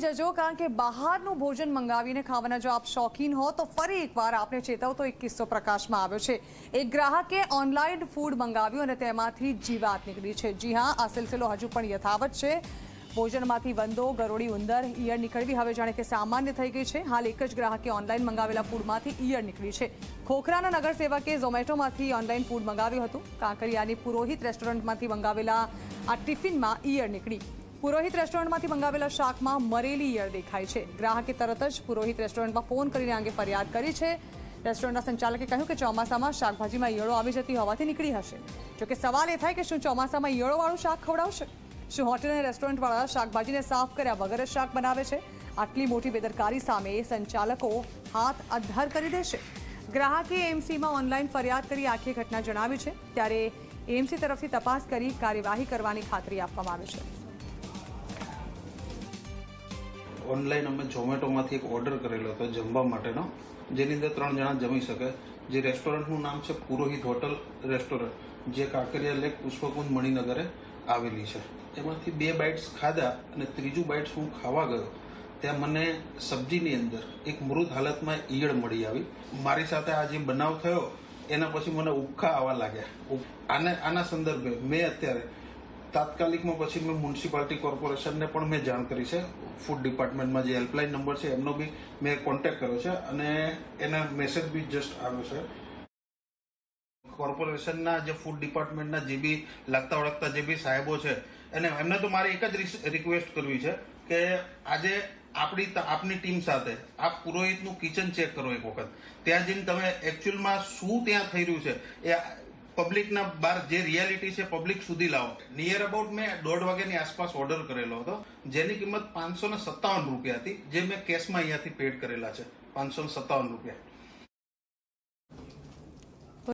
જજો, કારણ કે બહારનું ભોજન મંગાવીને ખાવાના જો આપ શોખીન હો તો ફરી એકવાર આપને ચેતવતો એક કિસ્સો પ્રકાશમાં આવ્યો છે। એક ગ્રાહકે ઓનલાઈન ફૂડ મંગાવ્યું અને તેમાંથી જીવાત નીકળી છે। જી હા, આ સિલસિલો હજુ પણ યથાવત છે। ભોજનમાંથી વંદો, ગરોળી, ઉંદર, ઈયળ નીકળવી હવે જાણે કે સામાન્ય થઈ ગઈ છે। હાલ એક જ ગ્રાહકે ઓનલાઈન મંગાવેલા ફૂડમાંથી ઈયળ નીકળી છે। ખોખરાના નગરસેવકે ઝોમેટોમાંથી ઓનલાઈન ફૂડ મંગાવ્યું હતું। કાંકરિયાની પુરોહિત રેસ્ટોરન્ટમાંથી મંગાવેલા આ ટિફિનમાં ઈયળ નીકળી। પુરોહિત રેસ્ટોરન્ટમાંથી મંગાવેલા શાકમાં મરેલી ઈયળ દેખાય છે। ગ્રાહકે તરત જ પુરોહિત રેસ્ટોરન્ટમાં ફોન કરીને અંગે ફરિયાદ કરી છે। રેસ્ટોરન્ટના સંચાલકે કહ્યું કે ચોમાસામાં શાકભાજીમાં ઈયળો આવી જતી હોવાથી નીકળી હશે। જોકે સવાલ એ થાય કે શું ચોમાસામાં ઈયળોવાળું શાક ખવડાવશે? શું હોટેલ અને રેસ્ટોરન્ટવાળા શાકભાજીને સાફ કર્યા વગર જ શાક બનાવે છે? આટલી મોટી બેદરકારી સામે સંચાલકો હાથ અદ્ધર કરી દેશે। ગ્રાહકે એએમસીમાં ઓનલાઈન ફરિયાદ કરી આખી ઘટના જણાવી છે। ત્યારે એએમસી તરફથી તપાસ કરી કાર્યવાહી કરવાની ખાતરી આપવામાં આવી છે। ઓનલાઈન અમે ઝોમેટોમાંથી એક ઓર્ડર કરેલો હતો જમવા માટેનો, જેની અંદર 3 જણા જમી શકે। જે રેસ્ટોરન્ટનું નામ છે પુરોહિત હોટલ રેસ્ટોરન્ટ, જે કાંકરિયા લેક પુષ્પકુંજ મણિનગરે આવેલી છે। એમાંથી 2 બાઇટ્સ ખાધા અને ત્રીજું બાઇટ્સ હું ખાવા ગયો ત્યાં મને સબ્જીની અંદર એક મૃત હાલતમાં ઈયળ મળી આવી। મારી સાથે આ જે બનાવ થયો એના પછી મને ઉબકા આવવા લાગ્યા। આના સંદર્ભે મેં અત્યારે તાત્કાલિકમાં પછી મેં મ્યુનિસિપાલિટી કોર્પોરેશનને પણ મેં જાણ કરી છે। ફૂડ ડિપાર્ટમેન્ટમાં જે હેલ્પલાઇન નંબર છે એમનો બી મેં કોન્ટેક્ટ કર્યો છે અને એના મેસેજ બી જસ્ટ આવ્યો છે। કોર્પોરેશનના જે ફૂડ ડિપાર્ટમેન્ટના જે બી લાગતા ઓળખતા જે બી સાહેબો છે અને એમને તો મારે એક જ રિક્વેસ્ટ કરવી છે કે આજે આપની ટીમ સાથે આપ પુરોહિતનું કિચન ચેક કરો એક વખત। ત્યાં જઈને તમે એકચ્યુઅલમાં શું ત્યાં થઈ રહ્યું છે એ પબ્લિકના બહાર જે રિયાલિટી છે પબ્લિક સુધી લાવો। નિયર અબાઉટ મેં 1:30 વાગ્યાની આસપાસ ઓર્ડર કરેલો હતો, જેની કિંમત 557 રૂપિયા હતી, જે મેં કેશમાં અહીંયાથી પેડ કરેલા છે 557 રૂપિયા।